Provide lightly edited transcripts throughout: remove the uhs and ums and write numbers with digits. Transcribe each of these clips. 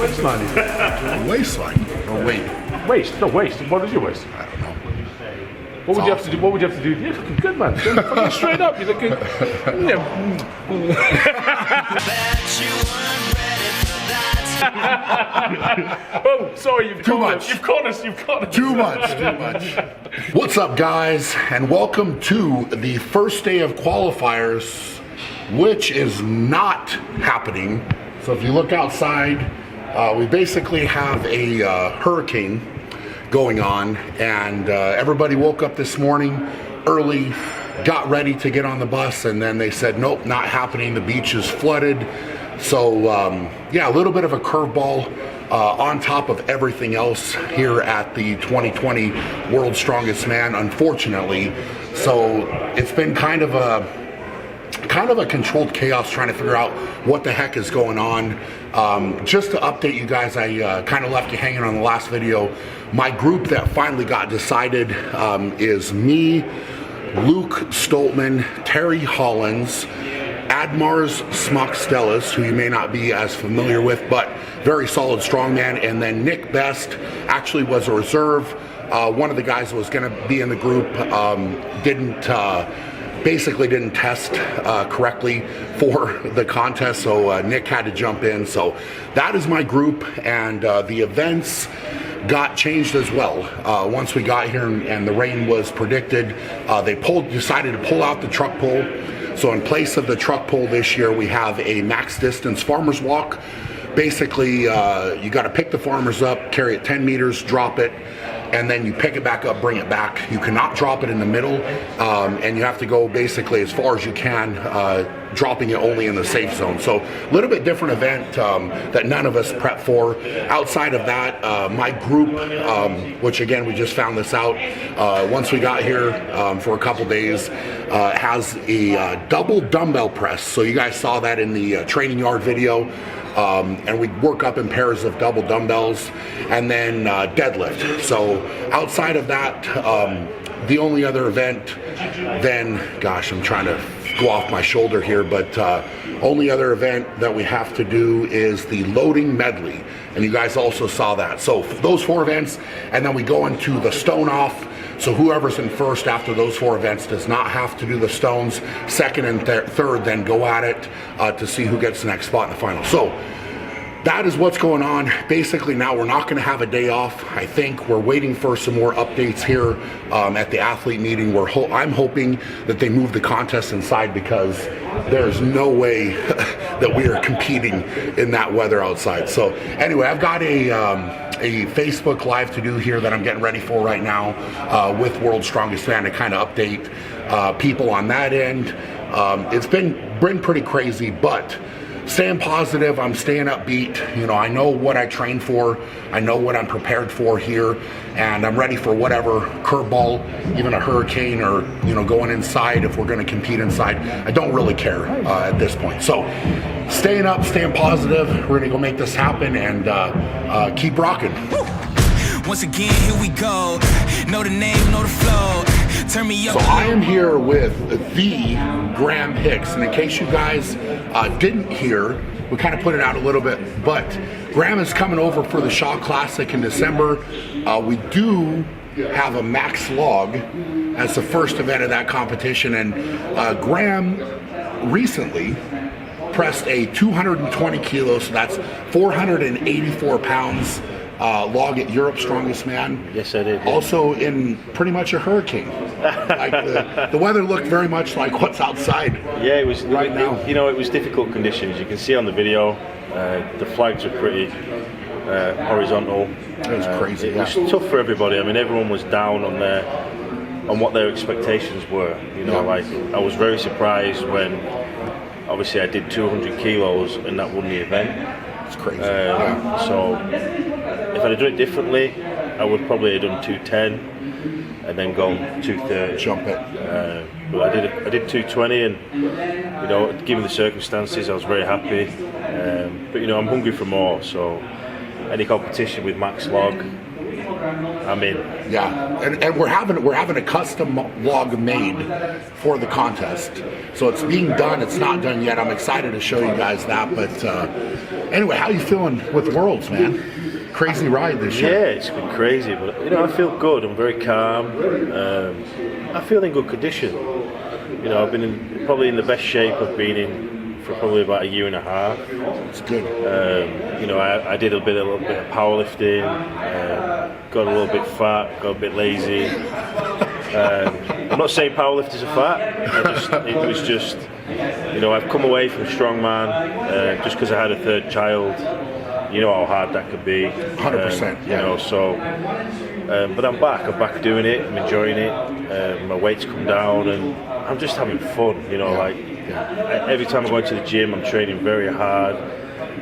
waistline is it? Waistline or weight? Waist, no waist. What is your waist? I don't know. What would you have to do? What would you have to do? You're looking good, man. You're fucking straight up. You're looking. Oh, sorry, you've caught us. You've caught us. You've caught us. Too much. What's up, guys, and welcome to the first day of qualifiers, which is not happening. So if you look outside, we basically have a hurricane going on, and everybody woke up this morning early, got ready to get on the bus, and then they said, nope, not happening. The beach is flooded. So yeah, a little bit of a curveball on top of everything else here at the 2020 World's Strongest Man, unfortunately. So it's been kind of a controlled chaos trying to figure out what the heck is going on. Just to update you guys, I kind of left you hanging on the last video. My group that finally got decided is me, Luke Stoltman, Terry Hollins, Admars Smockstellis, who you may not be as familiar with, but very solid strongman, and then Nick Best actually was a reserve. One of the guys that was going to be in the group basically didn't test correctly for the contest, so Nick had to jump in. So that is my group, and the events got changed as well. Once we got here and the rain was predicted, they decided to pull out the truck pull. So in place of the truck pull this year, we have a max distance farmer's walk. Basically, you got to pick the farmers up, carry it 10 meters, drop it, and then you pick it back up, bring it back. You cannot drop it in the middle, and you have to go basically as far as you can, dropping it only in the safe zone. So a little bit different event that none of us prep for. Outside of that, my group, which again, we just found this out once we got here for a couple days, has a double dumbbell press. So you guys saw that in the training yard video. And we work up in pairs of double dumbbells and then deadlift. So outside of that, the only other event then, gosh, I'm trying to go off my shoulder here, but only other event that we have to do is the loading medley. And you guys also saw that. So those 4 events, and then we go into the stone off. So whoever's in first after those 4 events does not have to do the stones. Second and third then go at it to see who gets the next spot in the final. So that is what's going on. Basically now we're not going to have a day off. I think we're waiting for some more updates here at the athlete meeting. I'm hoping that they move the contest inside, because there's no way that we are competing in that weather outside. So anyway, I've got a Facebook Live to do here that I'm getting ready for right now with World's Strongest Man to kind of update people on that end. It's been pretty crazy, but staying positive, I'm staying upbeat. You know, I know what I train for, I know what I'm prepared for here, and I'm ready for whatever curveball, even a hurricane, or, you know, going inside if we're going to compete inside. I don't really care at this point. So staying up, staying positive, we're going to go make this happen, and keep rocking. Once again, here we go. Know the name, know the flow. Turn me up. So I am here with the Graham Hicks, and in case you guys didn't hear, we kind of put it out a little bit, but Graham is coming over for the Shaw Classic in December. We do have a max log as the first event of that competition, and Graham recently pressed a 220 kilos, so that's 484 pounds. Log at Europe's Strongest Man. Yes, I did. Yeah. Also in pretty much a hurricane. Like the weather looked very much like what's outside. Yeah, it was right now. You know, it was difficult conditions. You can see on the video, the flags are pretty horizontal. It was crazy. It was tough for everybody. I mean, everyone was down on what their expectations were. You know, like I was very surprised when obviously I did 200 kilos and that won the event. It's crazy. So if I'd have done it differently, I would probably have done 210 and then gone 230. Jump it. But I did 220, and you know, given the circumstances, I was very happy. But you know, I'm hungry for more. So any competition with max log, I'm in. Yeah, and we're having a custom log made for the contest, so it's being done. It's not done yet. I'm excited to show you guys that. But anyway, how you feeling with Worlds, man? Crazy ride this year. Yeah, it's been crazy, but I feel good. I'm very calm. I feel in good condition. I've been probably in the best shape I've been in for probably about a year and a half. It's good. I did a little bit of powerlifting, got a little bit fat, got a bit lazy. I'm not saying powerlifters are fat. It was just, I've come away from strongman just because I had a third child. You know how hard that could be. 100%. Yeah. But I'm back doing it. I'm enjoying it. My weight's come down, and I'm just having fun. Every time I go into the gym, I'm training very hard,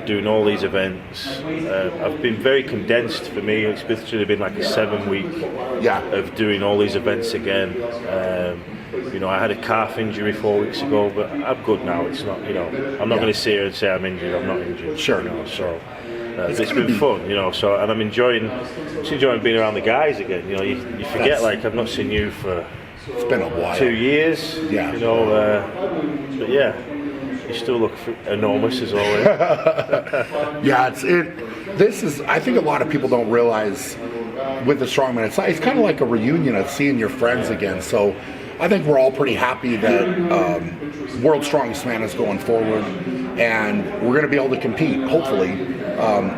doing all these events. I've been very condensed for me. It's literally been like a 7-week of doing all these events again. I had a calf injury 4 weeks ago, but I'm good now. It's not, I'm not going to sit here and say I'm injured. I'm not injured. Sure. So it's been fun, so, and I'm enjoying being around the guys again. You forget, like, I've not seen you for it's been a while. 2 years. Yeah. But yeah, you still look enormous as always. Yeah, this is. I think a lot of people don't realize with the strongman, it's kind of like a reunion of seeing your friends again. So I think we're all pretty happy that World's Strongest Man is going forward, and we're going to be able to compete, hopefully.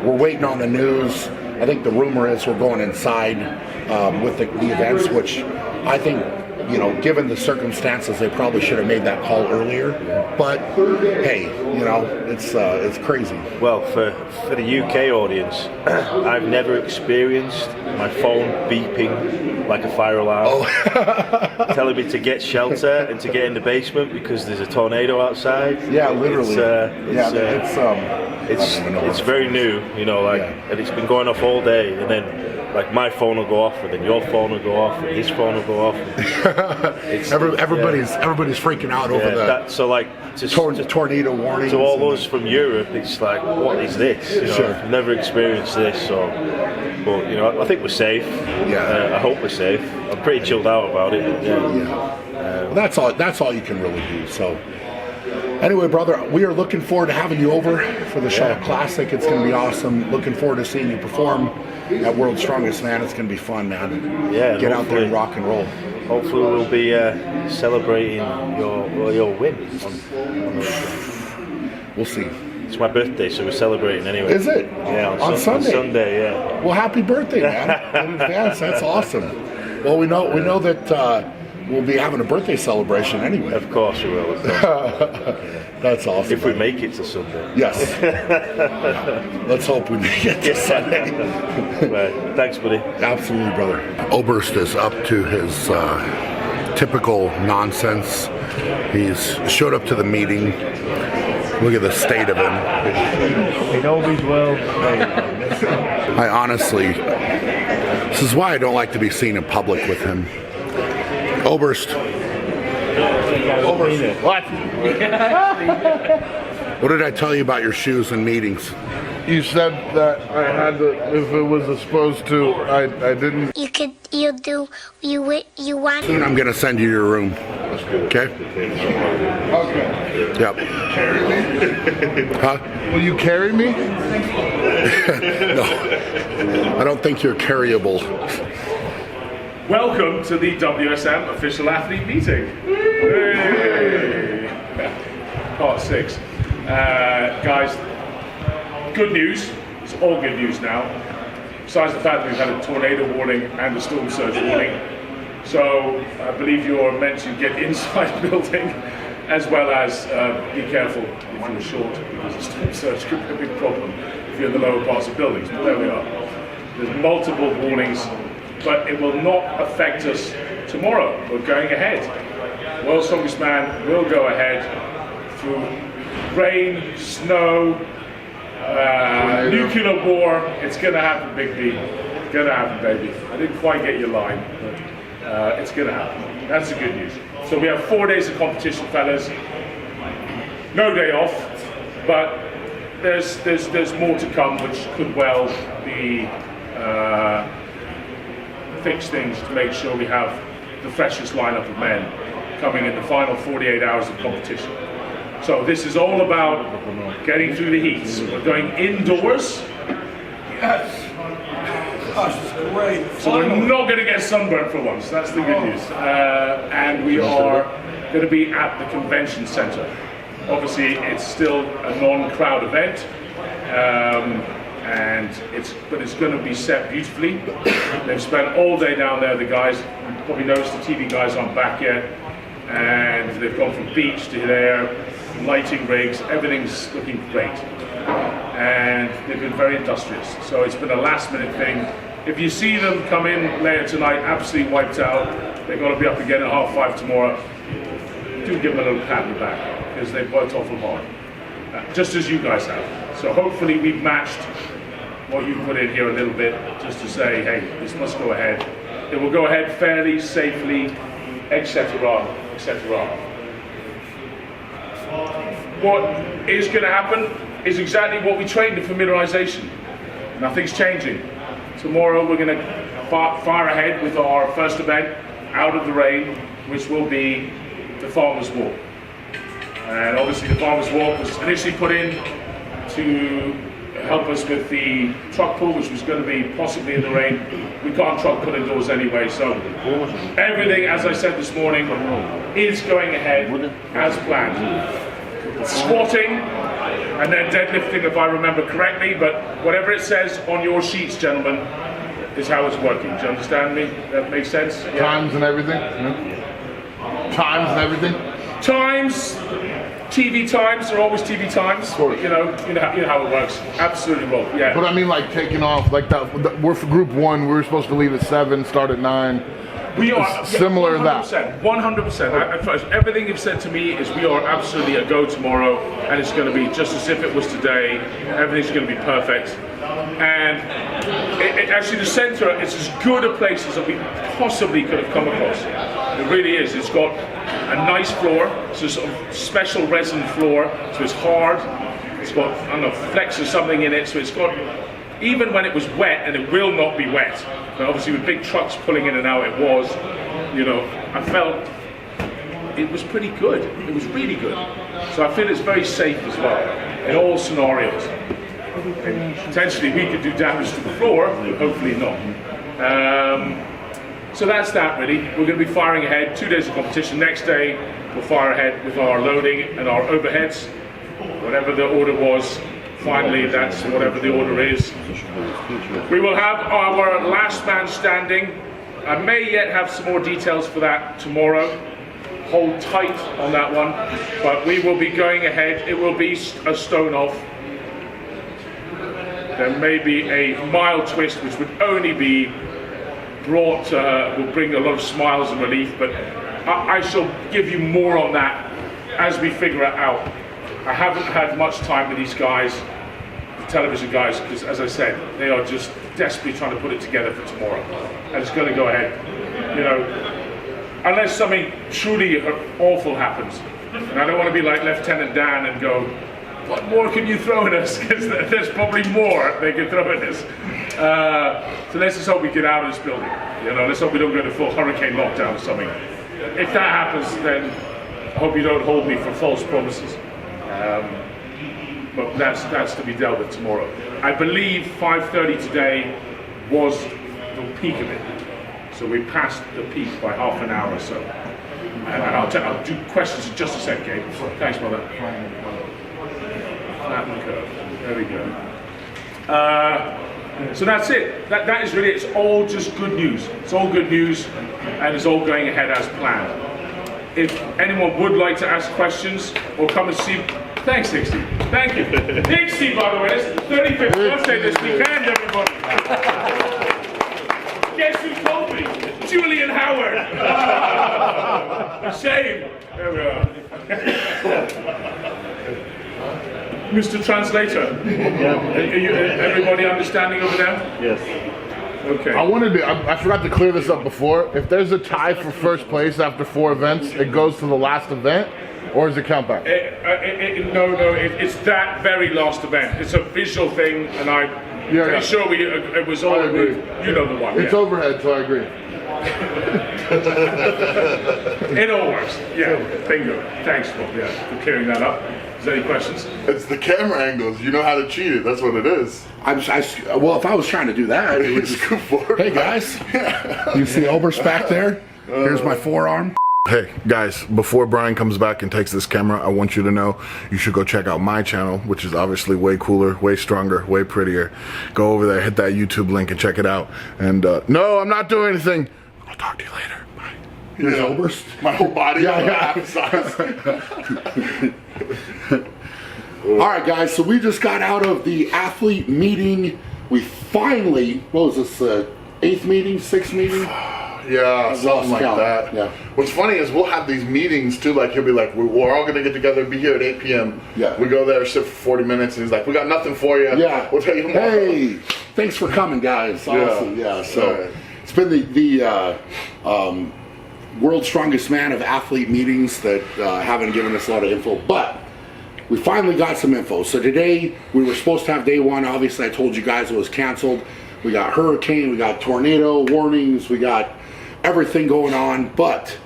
We're waiting on the news. I think the rumor is we're going inside with the events, which I think, given the circumstances, they probably should have made that call earlier. But hey, it's crazy. Well, for the UK audience, I've never experienced my phone beeping like a fire alarm, telling me to get shelter and to get in the basement because there's a tornado outside. Yeah, literally. It's very new, and it's been going off all day, and then like my phone will go off, and then your phone will go off, and his phone will go off. Everybody's freaking out over that. So like tornado warnings. To all those from Europe, it's like, what is this? Sure. I've never experienced this, but I think we're safe. Yeah. I hope we're safe. I'm pretty chilled out about it. Well, that's all you can really do. So. Anyway, brother, we are looking forward to having you over for the Shaw Classic. It's going to be awesome. Looking forward to seeing you perform at World's Strongest Man. It's going to be fun, man. Yeah. Get out there and rock and roll. Hopefully, we'll be celebrating your win. We'll see. It's my birthday, so we're celebrating anyway. Is it? Yeah, on Sunday. On Sunday, yeah. Well, happy birthday, man! In advance. That's awesome. Well, we know that. We'll be having a birthday celebration anyway. Of course we will. That's awesome. If we make it to Sunday. Yes. Let's hope we make it to Sunday. Right. Thanks, buddy. Absolutely, brother. Oberst is up to his typical nonsense. He's showed up to the meeting. Look at the state of him. It always will. I honestly, this is why I don't like to be seen in public with him. Oberst. What? What did I tell you about your shoes and meetings? You said that I had to, if it was supposed to, I didn't. You want. Soon I'm going to send you to your room. Okay? Okay. Yep. Carry me? Huh? Will you carry me? No. I don't think you're carryable. Welcome to the WSM official athlete meeting. Hey. Part 6. Guys, good news. It's all good news now. Besides the fact that we've had a tornado warning and a storm surge warning. So I believe you're meant to get inside the building, as well as be careful if you're short, because the storm surge could be a big problem if you're in the lower parts of buildings. But there we are. There's multiple warnings, but it will not affect us tomorrow. We're going ahead. World's Strongest Man will go ahead through rain, snow, nuclear war. It's going to happen, Big B. It's going to happen, baby. I didn't quite get your line, but it's going to happen. That's the good news. So we have 4 days of competition, fellas. No day off, but there's more to come, which could well be fix things to make sure we have the freshest lineup of men coming in the final 48 hours of competition. So this is all about getting through the heats. We're going indoors. Yes. Gosh, it's great. So we're not going to get sunburned for once. That's the good news. And we are going to be at the convention center. Obviously, it's still a non-crowd event, but it's going to be set beautifully. They've spent all day down there. The guys, you probably noticed the TV guys aren't back yet, and they've gone from beach to there, lighting rigs. Everything's looking great. And they've been very industrious. So it's been a last-minute thing. If you see them come in later tonight, absolutely wiped out, they've got to be up again at 5:30 tomorrow. Do give them a little pat on the back because they've worked awful hard, just as you guys have. So hopefully we've matched what you put in here a little bit, just to say, hey, this must go ahead. It will go ahead fairly, safely, etc., etc. What is going to happen is exactly what we trained in familiarization. Nothing's changing. Tomorrow we're going to fire ahead with our first event, Out of the Rain, which will be the Farmer's Walk. And obviously the Farmer's Walk was initially put in to help us with the truck pull, which was going to be possibly in the rain. We can't truck pull indoors anyway, so everything, as I said this morning, is going ahead as planned. Squatting and then deadlifting, if I remember correctly, but whatever it says on your sheets, gentlemen, is how it's working. Do you understand me? That makes sense? Yeah. Times and everything. Yeah. Times and everything. Times, TV times are always TV times. Of course. You know how it works. Absolutely will. Yeah. But I mean, like taking off like that. We're for group 1. We were supposed to leave at 7, start at 9. We are similar to that. 100%. Everything you've said to me is we are absolutely a go tomorrow, and it's going to be just as if it was today. Everything's going to be perfect. And actually, the centre is as good a place as we possibly could have come across. It really is. It's got a nice floor. It's a sort of special resin floor, so it's hard. It's got, I don't know, flex or something in it, so it's got, even when it was wet, and it will not be wet, but obviously with big trucks pulling in and out, it was, I felt it was pretty good. It was really good. So I feel it's very safe as well, in all scenarios. And potentially we could do damage to the floor, but hopefully not. So that's that really. We're going to be firing ahead, 2 days of competition. Next day, we'll fire ahead with our loading and our overheads. Whatever the order was, finally that's whatever the order is. We will have our last man standing. I may yet have some more details for that tomorrow. Hold tight on that one. But we will be going ahead. It will be a stone off. There may be a mild twist which would only be brought, will bring a lot of smiles and relief, but I shall give you more on that as we figure it out. I haven't had much time with these guys, the television guys, because as I said, they are just desperately trying to put it together for tomorrow. And it's going to go ahead. Unless something truly awful happens. And I don't want to be like Lieutenant Dan and go, what more can you throw at us? Because there's probably more they can throw at us. So let's just hope we get out of this building. Let's hope we don't go into full hurricane lockdown or something. If that happens, then I hope you don't hold me for false promises. But that's to be dealt with tomorrow. I believe 5:30 today was the peak of it. So we passed the peak by half an hour or so. And I'll do questions in just a sec, Gabe. Thanks, brother. Flatten the curve. There we go. So that's it. That is really it. It's all just good news. It's all good news, and it's all going ahead as planned. If anyone would like to ask questions or come and see, thanks, Dixie. Thank you, Dixie. By the way, it's the 35th birthday this weekend, everybody. Guess who told me? Julian Howard. A shame. There we are. Mr. Translator, are you, everybody understanding over there? Yes. Okay. I forgot to clear this up before. If there's a tie for first place after 4 events, it goes to the last event, or is it count back? No, it's that very last event. It's a visual thing, and Yeah, Pretty sure it was all. I agree. You know the one. It's yeah. overhead, so I agree. It all works. Yeah. Bingo. Thanks, Bob. Yeah, for clearing that up. Is there any questions? It's the camera angles. You know how to cheat it. That's what it is. Well, if I was trying to do that, it would just go forward. Hey guys, you see Oberst back there? Here's my forearm. Hey guys, before Brian comes back and takes this camera, I want you to know you should go check out my channel, which is obviously way cooler, way stronger, way prettier. Go over there, hit that YouTube link and check it out. And no, I'm not doing anything. I'll talk to you later. Bye. Here's Oberst. My whole body. Yeah. All right, guys. So we just got out of the athlete meeting. We finally, what was this? 8th meeting, 6th meeting? Yeah, something like count. that. Yeah. What's funny is we'll have these meetings too. Like he'll be like, "We're all gonna get together, be here at 8 p.m." Yeah. We go there, sit for 40 minutes, and he's like, "We got nothing for you." Yeah. We'll tell you more. Hey, thanks for coming, guys. Awesome. Yeah. So it's been the world's strongest man of athlete meetings that haven't given us a lot of info, but we finally got some info. So today we were supposed to have day one. Obviously, I told you guys it was canceled. We got hurricane, we got tornado warnings, we got everything going on, but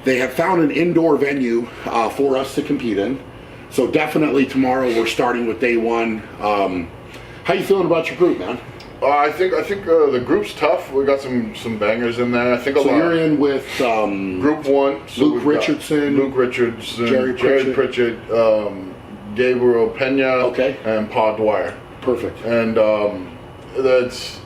they have found an indoor venue for us to compete in. So definitely tomorrow we're starting with day one. How you feeling about your group, man? I think the group's tough. We got some bangers in there. I think So you're in with Group 1. So Luke Richardson, Jerry Pritchett, Gabriel Pena, Okay. and Paul Dwyer. Perfect. And that's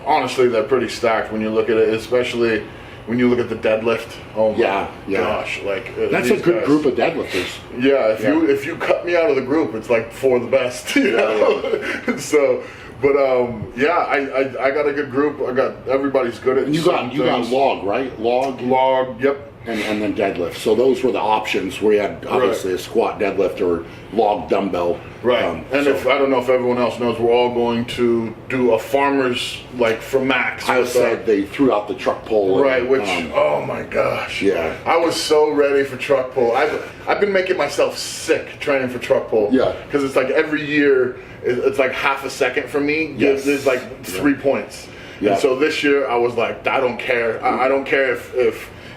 honestly, they're pretty stacked when you look at it, especially when you look at the deadlift. Oh my gosh, like that's a good group of deadlifters. Yeah, if you cut me out of the group, it's like for the best, you know. So, but I got a good group. I got everybody's good at. You got log, right? Log. Yep. And then deadlift. So those were the options where you had obviously a squat, deadlift, or log dumbbell. Right. If I don't know if everyone else knows, we're all going to do a farmer's like from max. I said they threw out the truck pull. Right. And, which oh my gosh. Yeah. I was so ready for truck pull. I've been making myself sick training for truck pull. Yeah. Because it's like every year it's like half a second for me. Yes. There's like 3 points. Yeah. And so this year I was like, I don't care. I don't care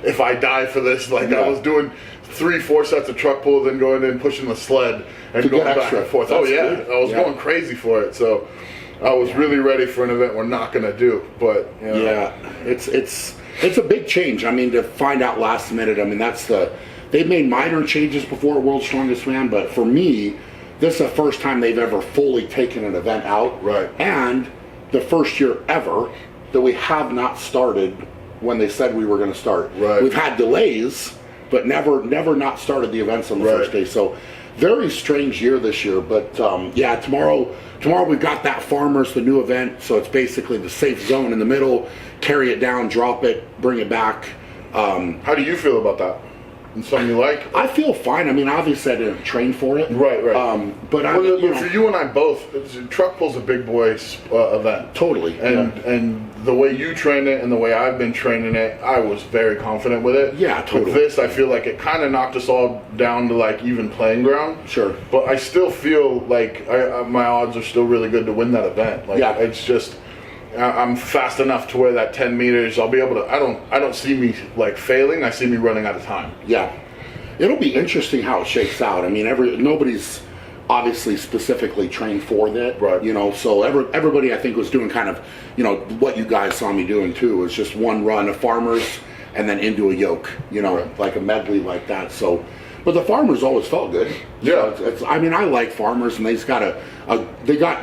if I die for this. Like I was doing 3-4 sets of truck pull, then going in pushing the sled and going back and forth. That's good. I was going crazy for it. So I was really ready for an event we're not going to do. But you know. It's a big change. I mean, to find out last minute. I mean, they've made minor changes before World's Strongest Man, but for me, this is the first time they've ever fully taken an event out. Right. And the first year ever that we have not started when they said we were going to start. Right. We've had delays, but never not started the events on the first day. So very strange year this year. But tomorrow we've got that Farmers, the new event. So it's basically the safe zone in the middle, carry it down, drop it, bring it back. How do you feel about that? And something you like? I feel fine. I mean, obviously I didn't train for it. Right. But for you and I both, truck pull's a big boys event. Totally. And the way you train it and the way I've been training it, I was very confident with it. Yeah, totally. With this, I feel like it kind of knocked us all down to like even playing ground. Sure. But I still feel like my odds are still really good to win that event. Like it's just. I'm fast enough to where that 10 meters, I'll be able to. I don't see me like failing. I see me running out of time. Yeah, it'll be interesting how it shakes out. I mean, nobody's obviously specifically trained for that, right? You know, so everybody I think was doing kind of, you know, what you guys saw me doing too. Was just one run of Farmers and then into a yoke, you know, like a medley like that. So. But the Farmers always felt good. Yeah. So I mean, I like Farmers, and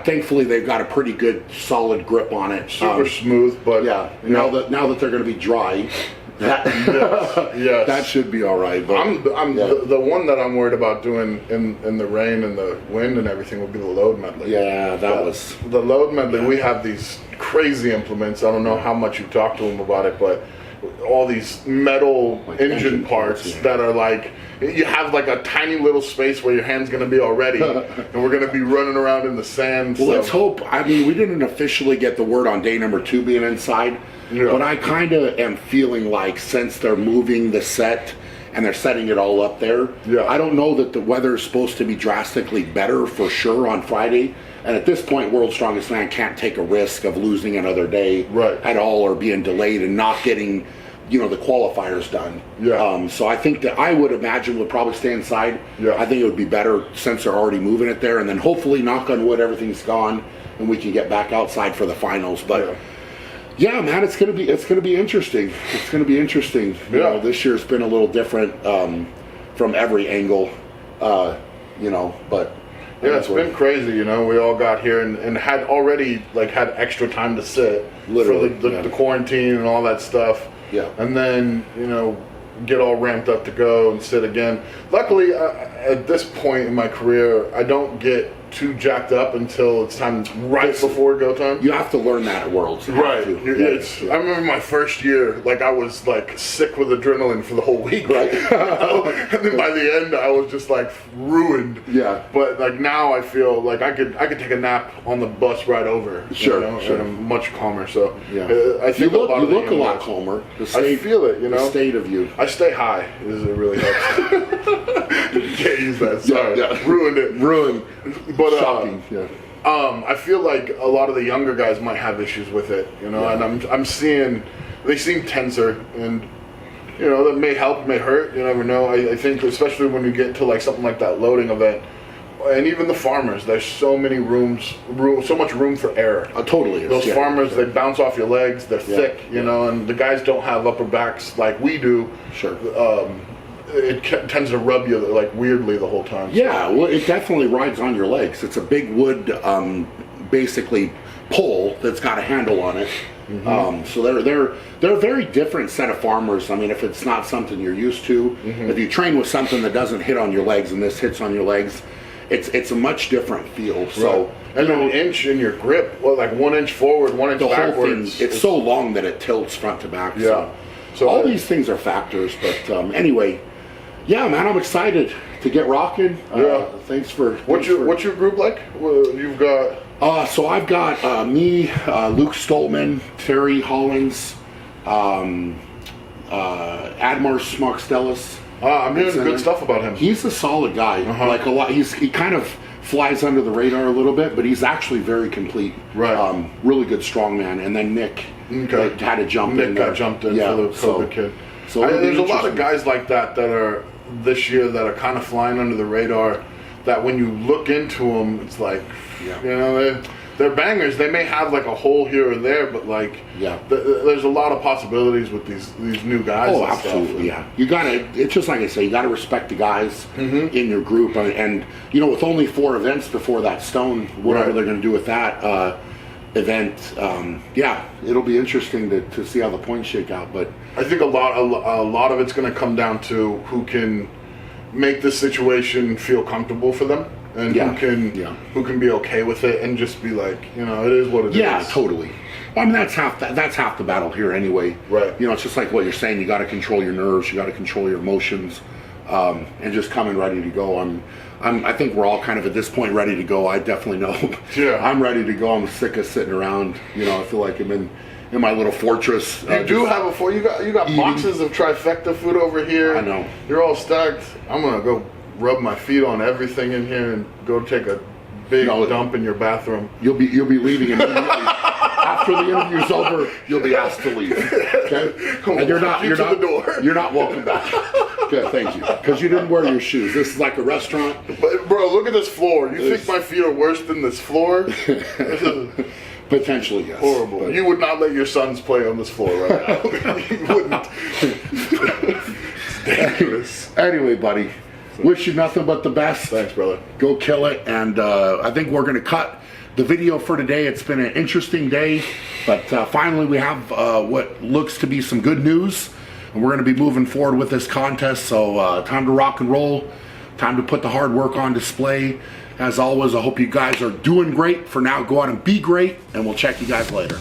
thankfully they've got a pretty good, solid grip on it. Super smooth, but now that they're going to be dry, that should be all right. But the one that I'm worried about doing in the rain and the wind and everything would be the load medley. Yeah, was the load medley. Yeah. We have these crazy implements. I don't know how much you talked to them about it, but all these metal like engine parts that are like. You have like a tiny little space where your hand's going to be already, and we're going to be running around in the sand. Well, let's hope. I mean, we didn't officially get the word on day number 2 being inside, but I kind of am feeling like since they're moving the set and they're setting it all up there, I don't know that the weather is supposed to be drastically better for sure on Friday. And at this point, World's Strongest Man can't take a risk of losing another day at all, or being delayed and not getting, you know, the qualifiers done. So I think that I would imagine we'll probably stay inside. I think it would be better since they're already moving it there, and then hopefully, knock on wood, everything's gone and we can get back outside for the finals. But yeah, man, it's gonna be interesting. It's gonna be interesting. You know, this year's been a little different from every angle. You know, but yeah, it's been crazy. You know, we all got here and had already had extra time to sit for the quarantine and all that stuff. And then, you know, get all ramped up to go and sit again. Luckily, at this point in my career, I don't get too jacked up until it's time before go time. You have to learn that at Worlds. I remember my first year, I was sick with adrenaline for the whole week. You know? And then by the end, I was just ruined. But now I feel like I could take a nap on the bus ride over. You know? And I'm much calmer. So I think you look a lot calmer. I feel it. You know, the state of you. I stay high. It really helps. Can't use that. Sorry, ruined it. Ruined. But shocking. I feel like a lot of the younger guys might have issues with it, you know, and I'm seeing they seem tenser, and you know that may help, may hurt. You never know. I think especially when you get to something like that loading event, and even the farmers, there's so many so much room for error. Totally. Those farmers, they bounce off your legs. They're thick, you know, and the guys don't have upper backs like we do. It tends to rub you weirdly the whole time. Well, it definitely rides on your legs. It's a big wood, basically pole that's got a handle on it. So they're a very different set of farmers. I mean, if it's not something you're used to, if you train with something that doesn't hit on your legs and this hits on your legs, it's a much different feel. So and an inch in your grip, 1 inch forward, 1 inch backwards. Whole thing, it's so long that it tilts front to back. So all these things are factors. But anyway. Yeah, man, I'm excited to get rocking. Thanks for. What's your group like? You've got. So I've got me, Luke Stoltman, Terry Hollins, Admar Smarkstellis. I'm hearing good stuff about him. He's a solid guy. A lot. He kind of flies under the radar a little bit, but he's actually very complete. Really good strongman. And then Nick had to jump in. Nick got jumped in for the COVID kid. So there's a lot of guys like that are this year that are kind of flying under the radar, that when you look into them, it's you know, they're bangers. They may have a hole here or there, but there's a lot of possibilities with these new guys. Oh, absolutely, You gotta. It's just like I say, you gotta respect the guys in your group, and you know, with only 4 events before that stone, whatever they're gonna do with that event, it'll be interesting to see how the points shake out. But I think a lot of it's going to come down to who can make the situation feel comfortable for them, and who can be okay with it and just be you know, it is what it is. Yeah, totally. I mean, that's half the battle here anyway. You know, it's just like what you're saying. You got to control your nerves. You got to control your emotions, and just come in ready to go. I think we're all kind of at this point ready to go. I definitely know. I'm ready to go. I'm sick of sitting around. You know, I feel like I'm in my little fortress. You do have you got boxes of trifecta food over here. I know. You're all stacked. I'm gonna go rub my feet on everything in here and go take a big dump in your bathroom. You'll be leaving immediately. After the interview's over, you'll be asked to leave. Okay? And you're not welcome back. Okay, thank you. Because you didn't wear your shoes. This is like a restaurant. But bro, look at this floor. You think my feet are worse than this floor? Potentially, yes. Horrible. But you would not let your sons play on this floor right now. You wouldn't. It's dangerous. Anyway, buddy, wish you nothing but the best. Thanks, brother. Go kill it. And I think we're going to cut the video for today. It's been an interesting day, but finally we have what looks to be some good news, and we're going to be moving forward with this contest. So time to rock and roll, time to put the hard work on display. As always, I hope you guys are doing great. For now, go out and be great, and we'll check you guys later.